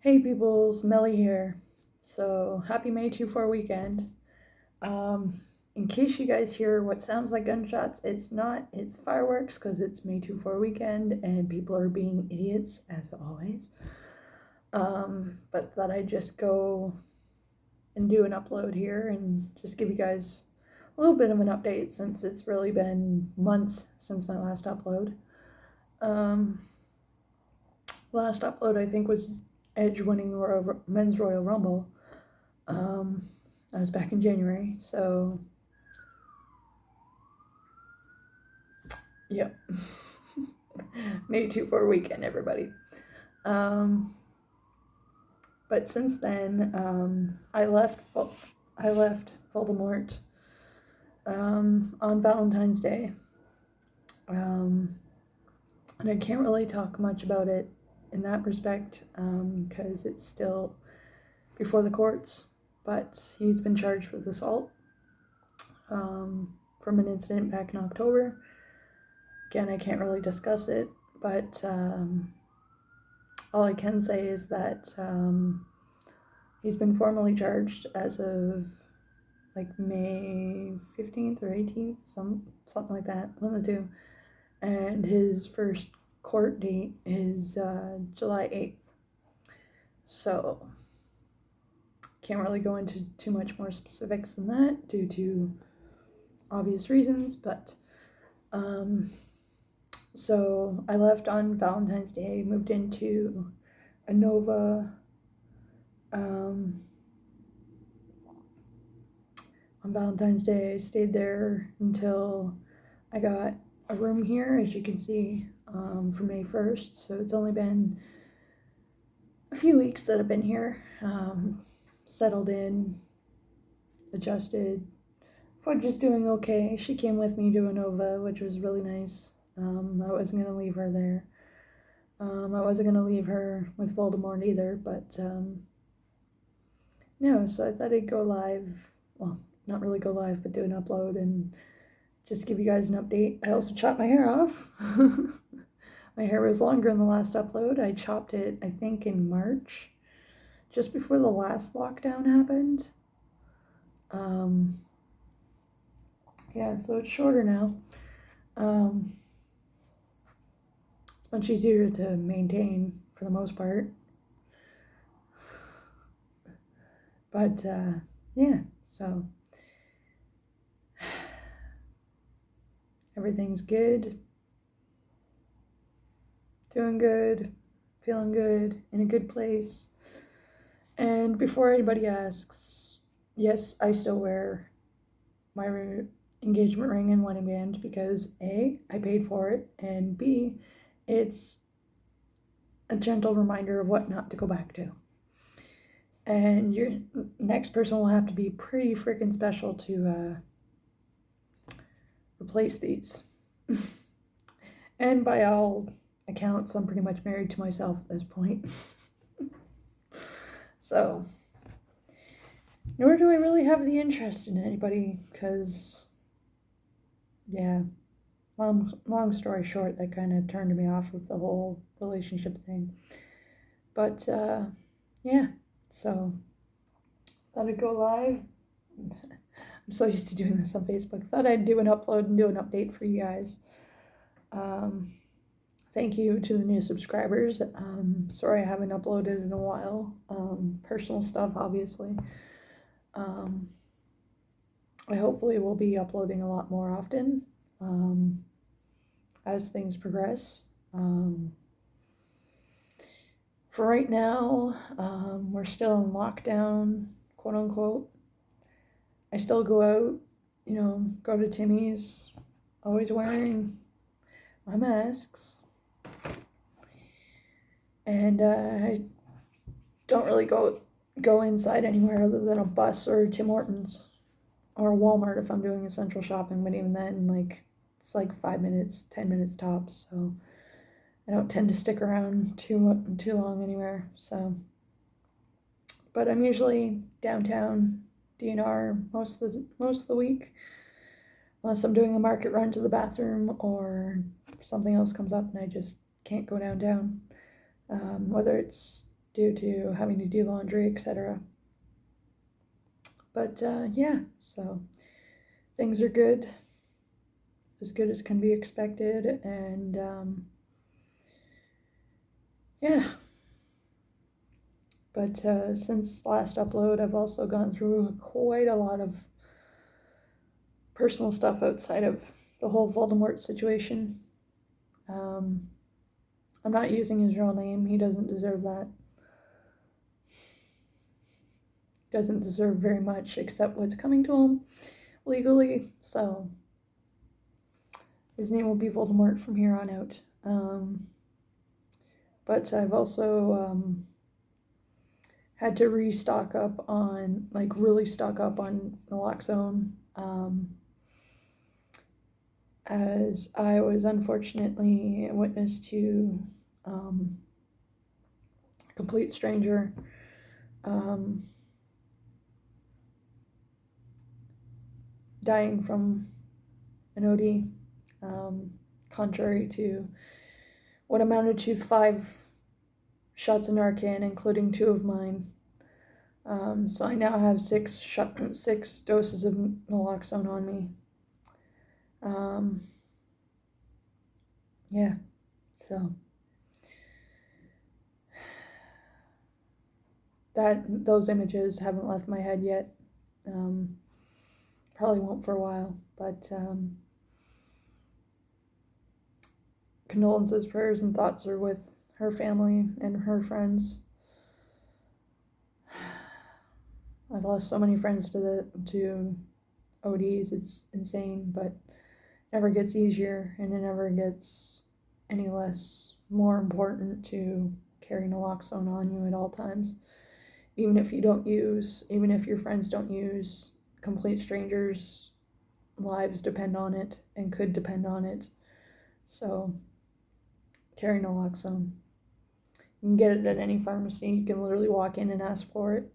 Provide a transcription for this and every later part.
Hey peoples, Melly here. So happy May 24 weekend. In case you guys hear what sounds like gunshots, it's not, it's fireworks because it's May 24 weekend and people are being idiots as always. But thought I'd just go and do an upload here and just give you guys a little bit of an update since it's really been months since my last upload. Last upload I think was Edge winning the Men's Royal Rumble. That was back in January, so yep. May 24 weekend, everybody. But since then, I left Voldemort on Valentine's Day, and I can't really talk much about it in that respect because it's still before the courts. But he's been charged with assault from an incident back in October. Again, I can't really discuss it, but all I can say is that he's been formally charged as of like May 15th or 18th, something like that, one of the two. And his first court date is July 8th. So can't really go into too much more specifics than that due to obvious reasons, but so I left on Valentine's Day, moved into a Nova on Valentine's Day. I stayed there until I got a room here, as you can see, for May 1st. So it's only been a few weeks that I've been here, settled in, adjusted. Fudge is doing okay. She came with me to a Nova, which was really nice. I wasn't going to leave her there. I wasn't going to leave her with Voldemort either, but no, so I thought I'd go live. Well, not really go live, but do an upload and just give you guys an update. I also chopped my hair off. My hair was longer in the last upload. I chopped it, I think, in March, just before the last lockdown happened. Yeah, so it's shorter now. It's much easier to maintain for the most part. But yeah, so everything's good, doing good, feeling good, in a good place. And before anybody asks, yes, I still wear my engagement ring and wedding band because A, I paid for it, and B, it's a gentle reminder of what not to go back to. And your next person will have to be pretty freaking special to replace these. And by all accounts, I'm pretty much married to myself at this point. So, nor do I really have the interest in anybody because, yeah, long story short, that kind of turned me off of the whole relationship thing. But, yeah, so thought I'd go live. I'm so used to doing this on Facebook. Thought I'd do an upload and do an update for you guys. Thank you to the new subscribers. Sorry I haven't uploaded in a while. Personal stuff, obviously. I hopefully will be uploading a lot more often as things progress. For right now, we're still in lockdown, quote unquote. I still go out, go to Timmy's, always wearing my masks. And I don't really go inside anywhere other than a bus or Tim Hortons or a Walmart if I'm doing essential shopping, but even then, it's 5 minutes, 10 minutes tops, so I don't tend to stick around too long anywhere, so. But I'm usually downtown DNR most of the week, unless I'm doing a market run to the bathroom or something else comes up and I just can't go downtown. Whether it's due to having to do laundry, etc. But yeah, so things are good as can be expected, and yeah. But since last upload, I've also gone through quite a lot of personal stuff outside of the whole Voldemort situation. I'm not using his real name. He doesn't deserve that. Doesn't deserve very much except what's coming to him legally. So his name will be Voldemort from here on out. But I've also had to really stock up on naloxone, as I was unfortunately a witness to a complete stranger dying from an OD, contrary to what amounted to 5 shots of Narcan, including 2 of mine. So I now have 6 doses of naloxone on me. Yeah, so those images haven't left my head yet. Probably won't for a while, but condolences, prayers, and thoughts are with her family and her friends. I've lost so many friends to ODs, it's insane, but it never gets easier, and it never gets any more important to carry naloxone on you at all times. Even if your friends don't use, complete strangers' lives depend on it and could depend on it. So carry naloxone. You can get it at any pharmacy. You can literally walk in and ask for it.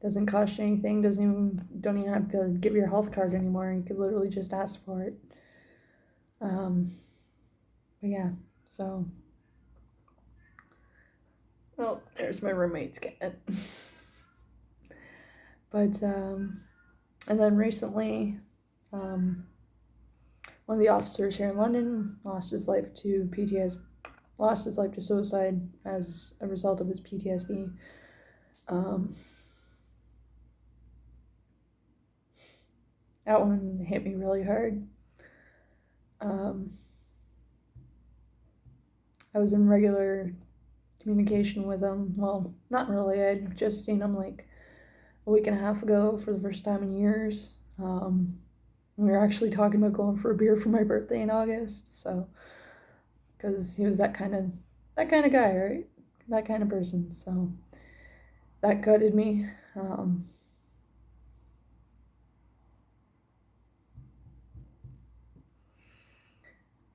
Doesn't cost you anything. Don't even have to give your health card anymore. You could literally just ask for it. But yeah, so. Well, there's my roommate's getting it. But and then recently, one of the officers here in London lost his life to suicide as a result of his PTSD. That one hit me really hard. I was in regular communication with him. Well, not really. I'd just seen him like a week and a half ago for the first time in years. We were actually talking about going for a beer for my birthday in August. So, because he was that kind of guy, right? That kind of person. So that gutted me.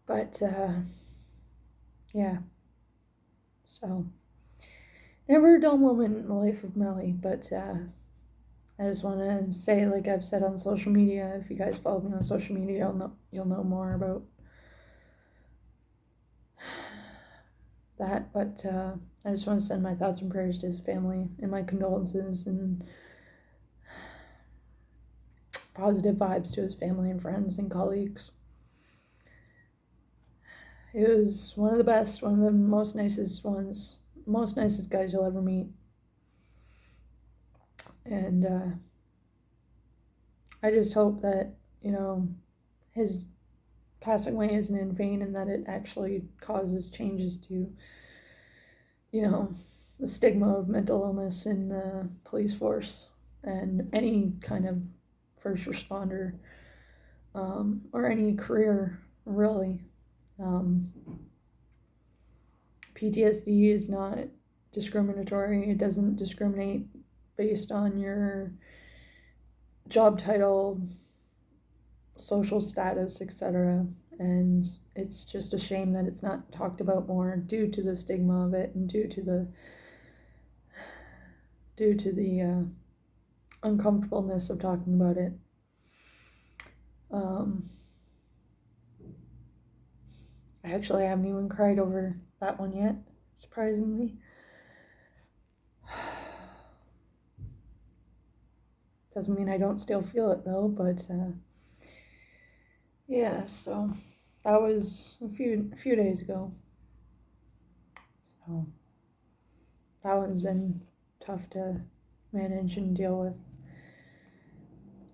But yeah. So never a dull moment in the life of Melly, but I just want to say, like I've said on social media, if you guys follow me on social media, you'll know more about that. But I just want to send my thoughts and prayers to his family and my condolences and positive vibes to his family and friends and colleagues. He was one of the best, one of the most nicest guys you'll ever meet. And I just hope that, his passing away isn't in vain and that it actually causes changes to, the stigma of mental illness in the police force and any kind of first responder, or any career, really. PTSD is not discriminatory. It doesn't discriminate based on your job title, social status, etc. And it's just a shame that it's not talked about more due to the stigma of it and due to the uncomfortableness of talking about it. I actually haven't even cried over that one yet, surprisingly. Doesn't mean I don't still feel it though, but yeah, so that was a few days ago. So that one's been tough to manage and deal with,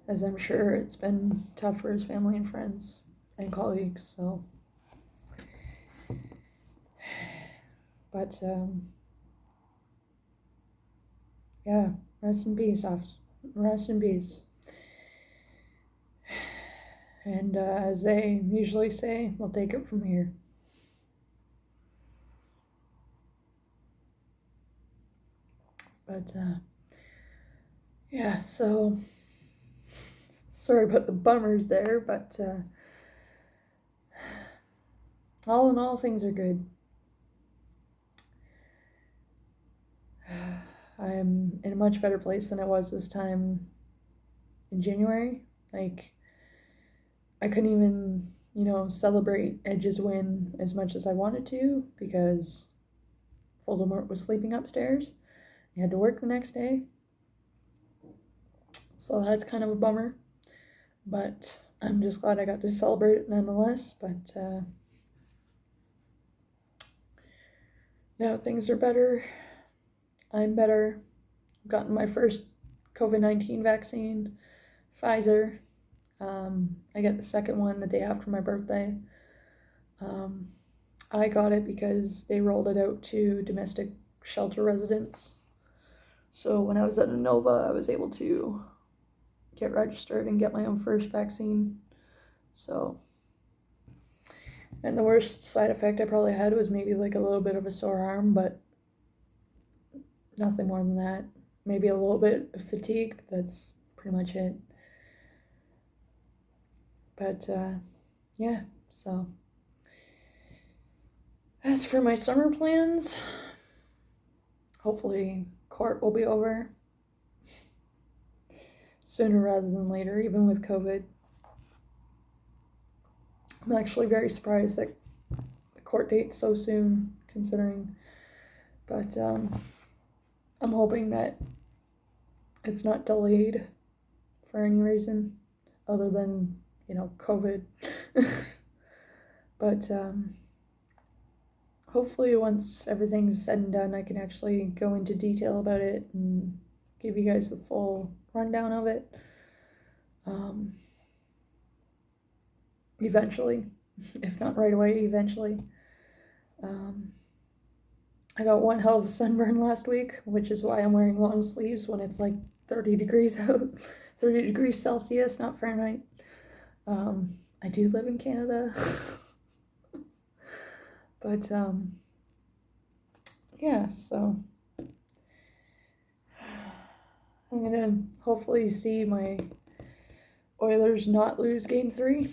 as I'm sure it's been tough for his family and friends and colleagues. So, but yeah, rest in peace, rest in peace. And as they usually say, we'll take it from here. But yeah, so sorry about the bummers there, but all in all, things are good. I'm in a much better place than I was this time in January. Like, I couldn't even, celebrate Edge's win as much as I wanted to because Voldemort was sleeping upstairs. He had to work the next day. So that's kind of a bummer. But I'm just glad I got to celebrate it nonetheless. But now things are better. I'm better. I've gotten my first COVID-19 vaccine, Pfizer. I get the second one the day after my birthday. I got it because they rolled it out to domestic shelter residents. So when I was at Inova, I was able to get registered and get my own first vaccine. So, and the worst side effect I probably had was maybe like a little bit of a sore arm, but nothing more than that. Maybe a little bit of fatigue, but that's pretty much it. But yeah, so as for my summer plans, hopefully court will be over sooner rather than later, even with COVID. I'm actually very surprised that the court date's so soon, considering. But I'm hoping that it's not delayed for any reason other than, COVID. But hopefully once everything's said and done, I can actually go into detail about it and give you guys the full rundown of it. Eventually, if not right away, eventually. I got one hell of a sunburn last week, which is why I'm wearing long sleeves when it's like 30 degrees out, 30 degrees Celsius, not Fahrenheit. I do live in Canada. But, yeah, so I'm going to hopefully see my Oilers not lose Game 3.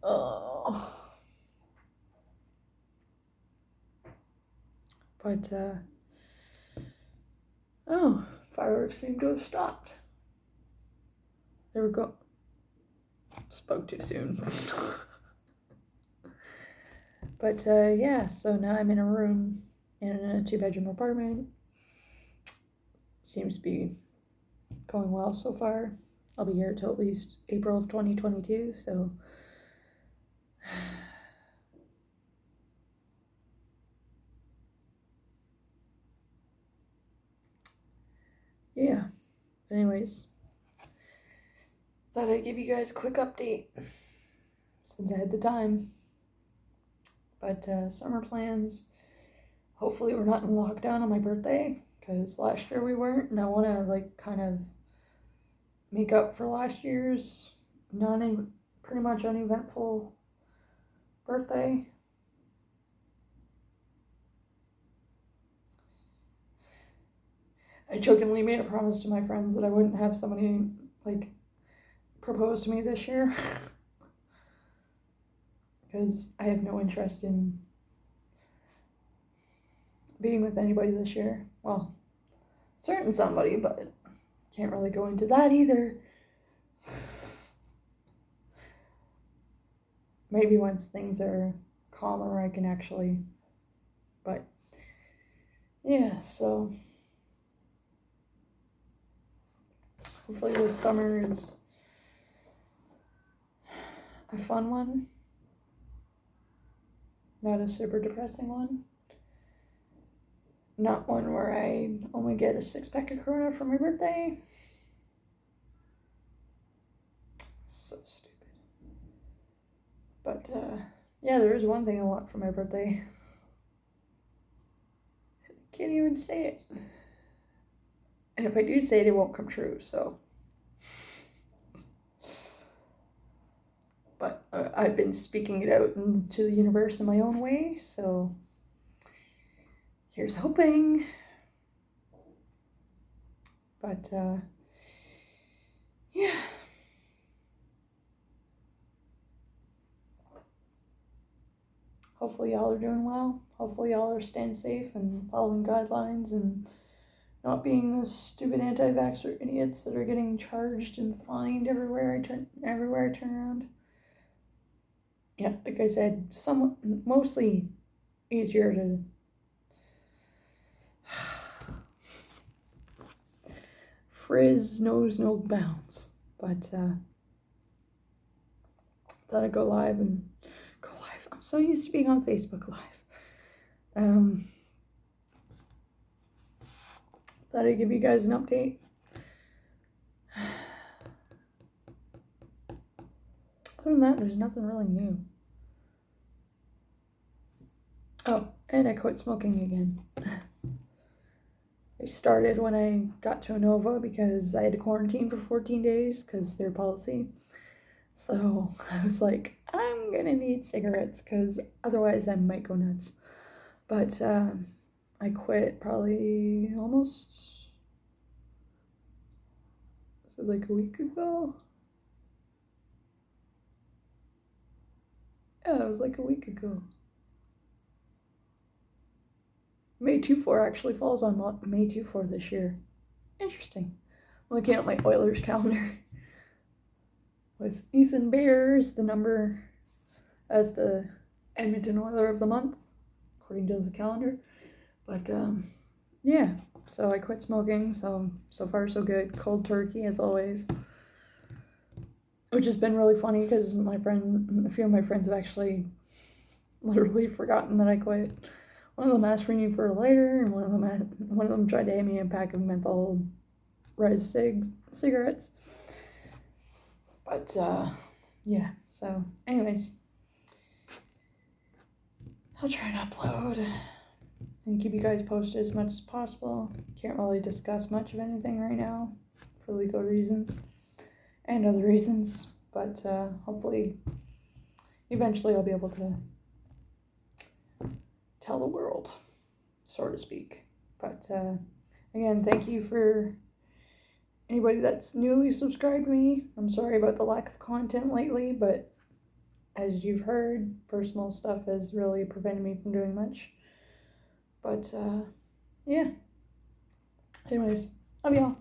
Oh. But, fireworks seem to have stopped. There we go. Spoke too soon. But, yeah, so now I'm in a room in a 2-bedroom apartment. Seems to be going well so far. I'll be here till at least April of 2022, so yeah. But anyways, thought I'd give you guys a quick update since I had the time. But summer plans, hopefully we're not in lockdown on my birthday, because last year we weren't, and I want to kind of make up for last year's pretty much uneventful birthday. I jokingly made a promise to my friends that I wouldn't have somebody propose to me this year because I have no interest in being with anybody this year. Well, certain somebody, but can't really go into that either. Maybe once things are calmer, I can actually, but yeah, so hopefully this summer is a fun one, not a super depressing one. Not one where I only get a 6-pack of Corona for my birthday. So stupid. But, yeah, there is one thing I want for my birthday. I can't even say it. And if I do say it, it won't come true, so. But I've been speaking it out into the universe in my own way, so here's hoping. But, yeah. Hopefully y'all are doing well. Hopefully y'all are staying safe and following guidelines and not being the stupid anti-vaxxer idiots that are getting charged and fined everywhere I turn around. Yeah, like I said, mostly easier to frizz knows no bounds. But thought I'd go live. I'm so used to being on Facebook Live. Thought I'd give you guys an update. Other than that, there's nothing really new. Oh, and I quit smoking again. I started when I got to Inova because I had to quarantine for 14 days because their policy. So I was like, I'm gonna need cigarettes because otherwise I might go nuts. But I quit probably almost, was it like a week ago? Yeah, it was like a week ago. May 2-4 actually falls on May 2-4 this year. Interesting. I'm looking at my Oilers calendar. With Ethan Bears, the number as the Edmonton Oiler of the month, according to the calendar. But, yeah. So I quit smoking, so far so good. Cold turkey, as always. Which has been really funny because a few of my friends have actually literally forgotten that I quit. One of them asked for me for a lighter, and one of them tried to hand me a pack of menthol res cigarettes. But yeah. So, anyways, I'll try and upload and keep you guys posted as much as possible. Can't really discuss much of anything right now for legal reasons and other reasons. But hopefully, eventually, I'll be able to tell the world, so to speak. But again, thank you for anybody that's newly subscribed to me. I'm sorry about the lack of content lately, but as you've heard, personal stuff has really prevented me from doing much. But yeah. Anyways, love y'all.